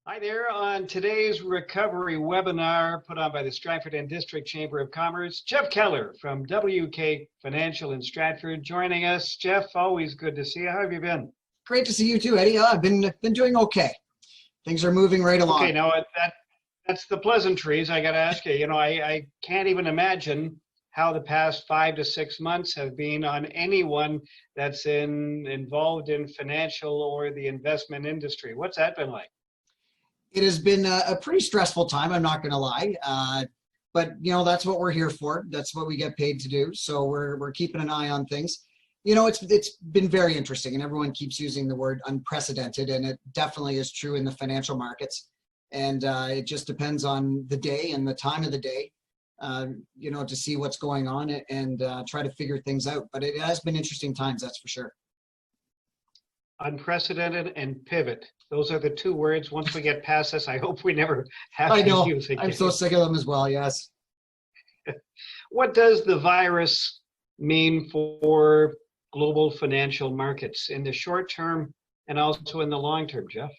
Hi there. On today's recovery webinar put on by the Stratford and District Chamber of Commerce, Jeff Keller from WK Financial in Stratford joining us. Jeff, always good to see you. How have you been? Great to see you too, Eddie. I've been doing okay. Things are moving right along. Okay, now that's the pleasantries. I got to ask you, I can't even imagine how the past 5 to 6 months have been on anyone that's involved in financial or the investment industry. What's that been like? It has been a pretty stressful time, I'm not going to lie. But that's what we're here for. That's what we get paid to do. So we're keeping an eye on things. It's been very interesting, and everyone keeps using the word unprecedented, and it definitely is true in the financial markets. And it just depends on the day and the time of the day, to see what's going on and try to figure things out. But it has been interesting times, that's for sure. Unprecedented and pivot. Those are the two words. Once we get past this, I hope we never have I to know. use again. I'm so sick of them as well, yes. What does the virus mean for global financial markets in the short term and also in the long term, Jeff?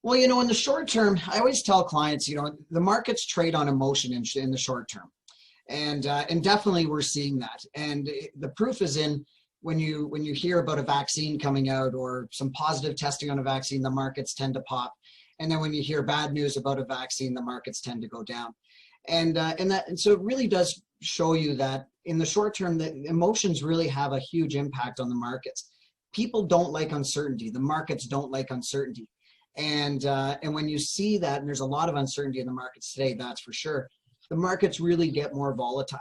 Well, in the short term, I always tell clients, the markets trade on emotion in the short term. And definitely we're seeing that. And the proof is in when you hear about a vaccine coming out or some positive testing on a vaccine, the markets tend to pop. And then when you hear bad news about a vaccine, the markets tend to go down. And so it really does show you that in the short term, the emotions really have a huge impact on the markets. People don't like uncertainty. The markets don't like uncertainty. And when you see that, and there's a lot of uncertainty in the markets today, that's for sure, the markets really get more volatile.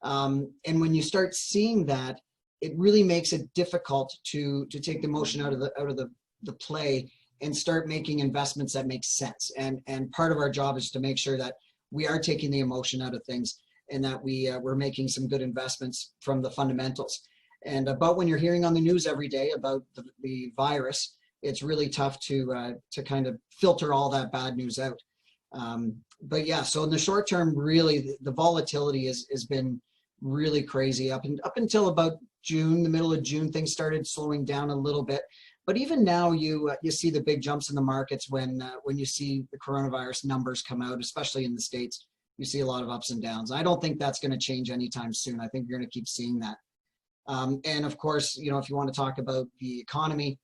And when you start seeing that, it really makes it difficult to take the emotion out of the play and start making investments that make sense. And part of our job is to make sure that we are taking the emotion out of things and that we're making some good investments from the fundamentals. And about when you're hearing on the news every day about the virus, it's really tough to kind of filter all that bad news out. But yeah, so in the short term, really the volatility has been really crazy up until about June, the middle of June, things started slowing down a little bit. But even now, you see the big jumps in the markets when you see the coronavirus numbers come out, especially in the States. You see a lot of ups and downs. I don't think that's going to change anytime soon. I think you're going to keep seeing that. And of course, if you want to talk about the economy,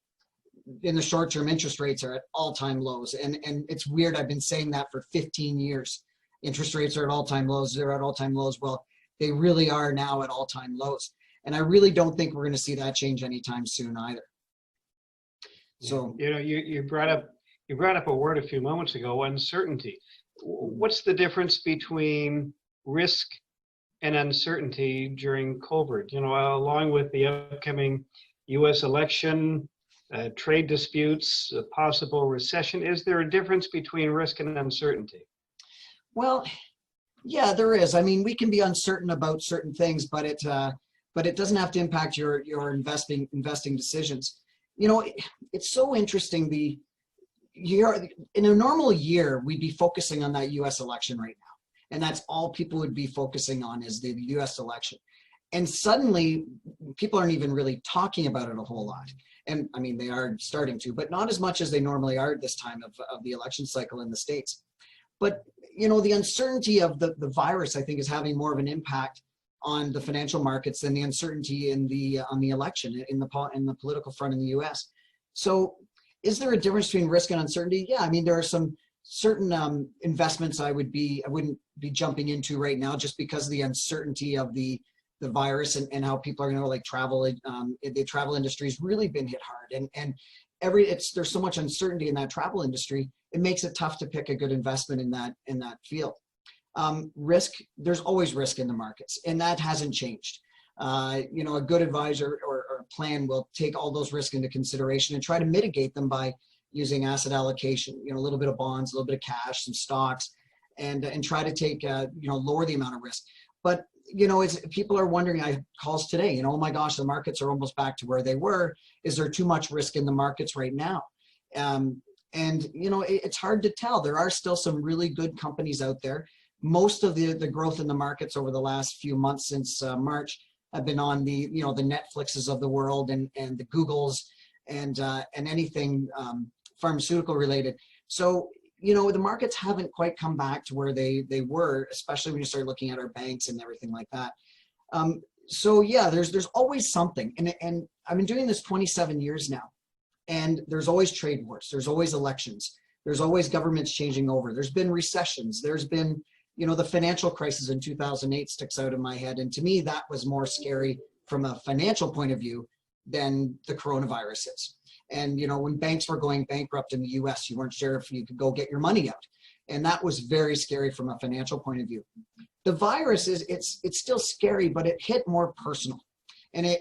in the short term, interest rates are at all-time lows. And it's weird. I've been saying that for 15 years. Interest rates are at all-time lows. They're at all-time lows. Well, they really are now at all-time lows. And I really don't think we're going to see that change anytime soon either. So you brought up a word a few moments ago, uncertainty. What's the difference between risk and uncertainty during COVID? Along with the upcoming U.S. election, trade disputes, a possible recession, is there a difference between risk and uncertainty? Well, yeah, there is. I mean, we can be uncertain about certain things, but it doesn't have to impact your investing decisions. It's so interesting. In a normal year, we'd be focusing on that U.S. election right now, and that's all people would be focusing on is the U.S. election. And suddenly, people aren't even really talking about it a whole lot. And I mean, they are starting to, but not as much as they normally are at this time of the election cycle in the States. But the uncertainty of the virus, I think, is having more of an impact on the financial markets than the uncertainty on the election in the political front in the U.S. So, is there a difference between risk and uncertainty? Yeah, I mean, there are some certain investments I wouldn't be jumping into right now just because of the uncertainty of the virus and how people are going to travel. The travel industry's really been hit hard, and there's so much uncertainty in that travel industry. It makes it tough to pick a good investment in that field. Risk, there's always risk in the markets, and that hasn't changed. A good advisor or a plan will take all those risks into consideration and try to mitigate them by using asset allocation, a little bit of bonds, a little bit of cash, some stocks, and try to take, lower the amount of risk. But, people are wondering, I have calls today, oh my gosh, the markets are almost back to where they were. Is there too much risk in the markets right now? It's hard to tell. There are still some really good companies out there. Most of the growth in the markets over the last few months since March have been on the Netflixes of the world and the Googles and anything pharmaceutical related. So, the markets haven't quite come back to where they were, especially when you start looking at our banks and everything like that. So yeah, there's always something. And I've been doing this 27 years now. And there's always trade wars. There's always elections. There's always governments changing over. There's been recessions. There's been, the financial crisis in 2008 sticks out in my head. And to me, that was more scary from a financial point of view than the coronavirus is. And, when banks were going bankrupt in the US, you weren't sure if you could go get your money out. And that was very scary from a financial point of view. The virus it's still scary, but it hit more personal. And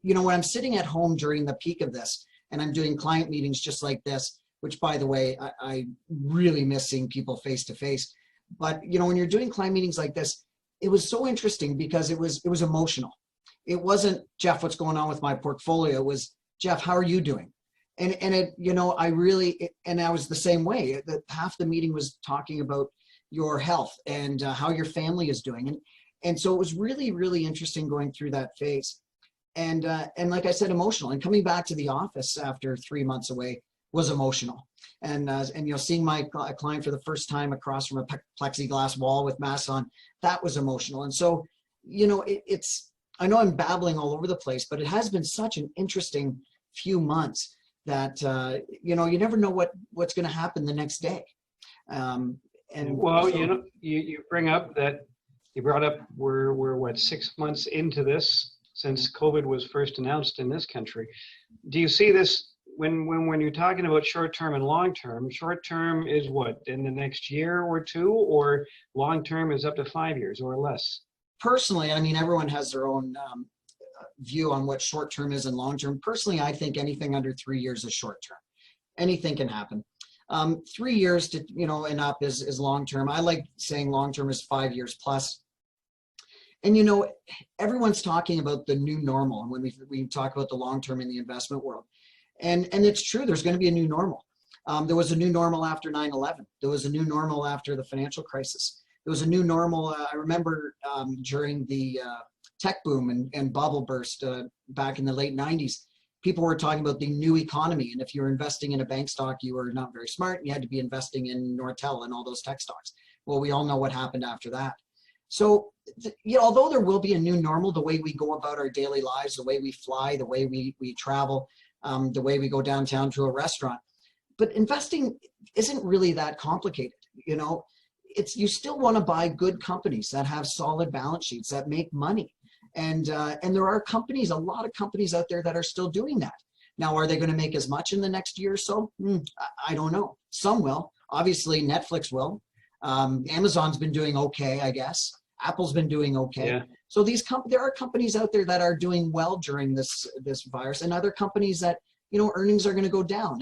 when I'm sitting at home during the peak of this, and I'm doing client meetings just like this, which by the way, I really miss seeing people face to face. But when you're doing client meetings like this, it was so interesting because it was emotional. It wasn't, Jeff, what's going on with my portfolio? It was, Jeff, how are you doing? And it, I was the same way. Half the meeting was talking about your health and how your family is doing. And so it was really, really interesting going through that phase. And like I said, emotional. And coming back to the office after 3 months away was emotional. And seeing my client for the first time across from a plexiglass wall with masks on, that was emotional. And so, I know I'm babbling all over the place, but it has been such an interesting few months that, you never know what's going to happen the next day. You bring up that, you brought up we're what, 6 months into this since COVID was first announced in this country. Do you see this when you're talking about short-term and long-term? Short-term is what, in the next year or two, or long-term is up to 5 years or less? Personally, everyone has their own view on what short-term is and long-term. Personally, I think anything under 3 years is short-term. Anything can happen. 3 years to, and up is long-term. I like saying long-term is 5 years plus. And, everyone's talking about the new normal. And when we talk about the long-term in the investment world, and it's true, there's going to be a new normal. There was a new normal after 9/11. There was a new normal after the financial crisis. There was a new normal. I remember during the tech boom and bubble burst back in the late 90s, people were talking about the new economy. And if you were investing in a bank stock, you were not very smart. You had to be investing in Nortel and all those tech stocks. Well, we all know what happened after that. So, although there will be a new normal, the way we go about our daily lives, the way we fly, the way we travel, the way we go downtown to a restaurant, but investing isn't really that complicated. You still want to buy good companies that have solid balance sheets that make money. And there are companies, a lot of companies out there that are still doing that. Now, are they going to make as much in the next year or so? I don't know. Some will. Obviously, Netflix will. Amazon's been doing okay, I guess. Apple's been doing okay. Yeah. So there are companies out there that are doing well during this virus, and other companies that, earnings are going to go down.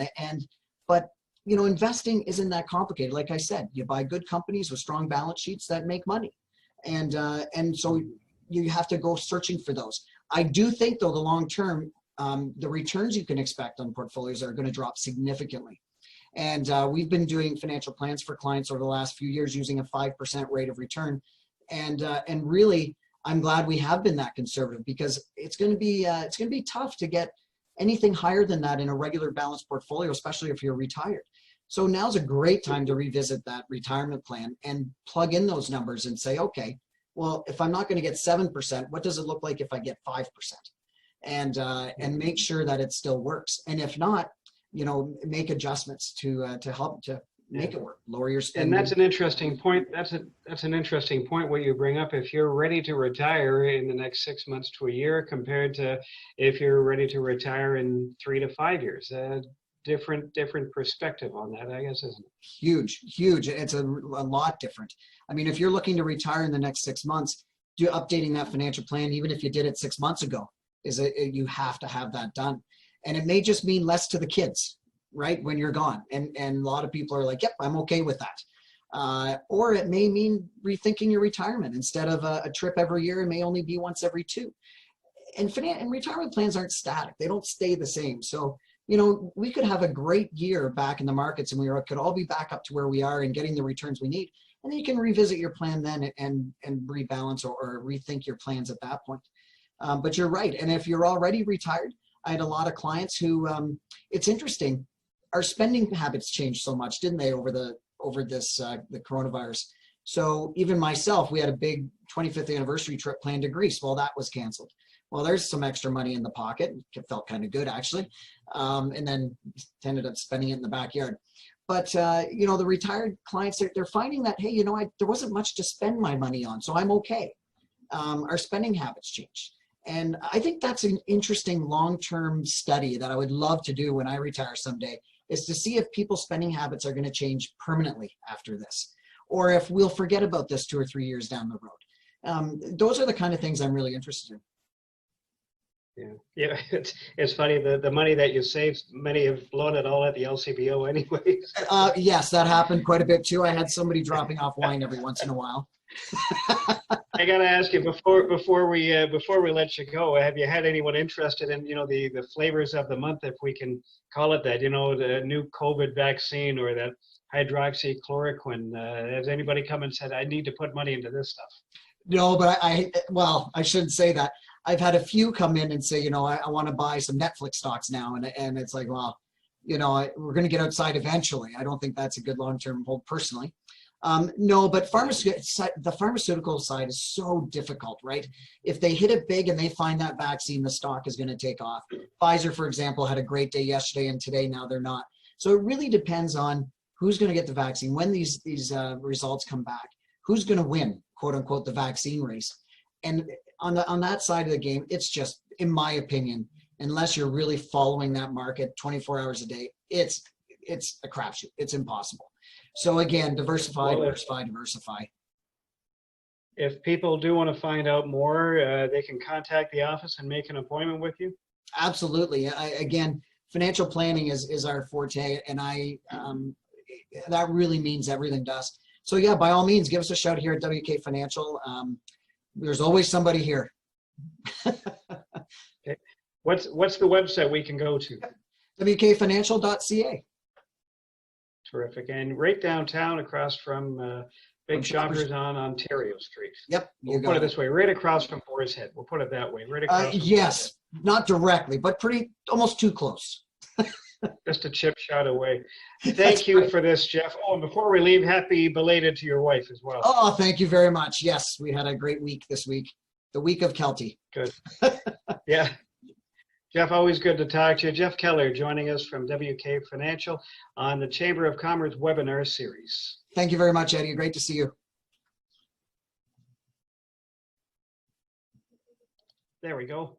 But investing isn't that complicated. Like I said, you buy good companies with strong balance sheets that make money. And so you have to go searching for those. I do think, though, the long term, the returns you can expect on portfolios are going to drop significantly. And we've been doing financial plans for clients over the last few years using a 5% rate of return. And really, I'm glad we have been that conservative, because it's going to be tough to get anything higher than that in a regular balanced portfolio, especially if you're retired. So now's a great time to revisit that retirement plan and plug in those numbers and say, okay, well, if I'm not going to get 7%, what does it look like if I get 5%? And make sure that it still works. And if not, make adjustments to help to make it work. Lower your spending. And that's an interesting point. That's an interesting point what you bring up. If you're ready to retire in the next 6 months to a year, compared to if you're ready to retire in 3 to 5 years, different perspective on that, I guess, isn't it? Huge. It's a lot different. If you're looking to retire in the next 6 months, updating that financial plan, even if you did it 6 months ago, you have to have that done. And it may just mean less to the kids, right, when you're gone. And a lot of people are like, yep, I'm okay with that. Or it may mean rethinking your retirement. Instead of a trip every year, it may only be once every 2. And retirement plans aren't static. They don't stay the same. So, we could have a great year back in the markets, and we could all be back up to where we are and getting the returns we need. And then you can revisit your plan then and rebalance or rethink your plans at that point. But you're right. And if you're already retired, I had a lot of clients who, it's interesting, our spending habits changed so much, didn't they, over this the coronavirus? So even myself, we had a big 25th anniversary trip planned to Greece. Well, that was canceled. Well, there's some extra money in the pocket. It felt kind of good, actually. And then ended up spending it in the backyard. But, you know, the retired clients, they're finding that, hey, you know, there wasn't much to spend my money on, so I'm okay. Our spending habits changed. And I think that's an interesting long-term study that I would love to do when I retire someday, is to see if people's spending habits are going to change permanently after this, or if we'll forget about this 2 or 3 years down the road. Those are the kind of things I'm really interested in. Yeah, it's funny, the money that you save, many have blown it all at the LCBO anyways. Yes, that happened quite a bit too. I had somebody dropping off wine every once in a while. I gotta ask you, before we let you go, have you had anyone interested in, you know, the flavors of the month, if we can call it that, you know, the new COVID vaccine or that hydroxychloroquine? Has anybody come and said, I need to put money into this stuff? No, but well, I shouldn't say that. I've had a few come in and say, you know, I want to buy some Netflix stocks now. And it's like, well, you know, we're going to get outside eventually. I don't think that's a good long-term hold personally. No, but the pharmaceutical side is so difficult, right? If they hit it big and they find that vaccine, the stock is going to take off. Pfizer, for example, had a great day yesterday, and today now they're not. So it really depends on who's going to get the vaccine, when these results come back, who's going to win, quote unquote, the vaccine race. And on that side of the game, it's just, in my opinion, unless you're really following that market 24 hours a day, it's a crapshoot. It's impossible. So again, diversify. If people do want to find out more, they can contact the office and make an appointment with you? Absolutely. Again, financial planning is our forte, and that really means everything to us. So yeah, by all means, give us a shout here at WK Financial. There's always somebody here. Okay. What's the website we can go to? WKFinancial.ca. Terrific. And right downtown, across from Big Shoppers on Ontario Street. Yep. We'll put it this way, right across from Boar's Head. We'll put it that way, right across from yes, not directly, but almost too close. Just a chip shot away. Thank you for this, Jeff. Oh, and before we leave, happy belated to your wife as well. Oh, thank you very much. Yes, we had a great week this week. The week of Kelty. Good. Yeah. Jeff, always good to talk to you. Jeff Keller joining us from WK Financial on the Chamber of Commerce webinar series. Thank you very much, Eddie. Great to see you. There we go.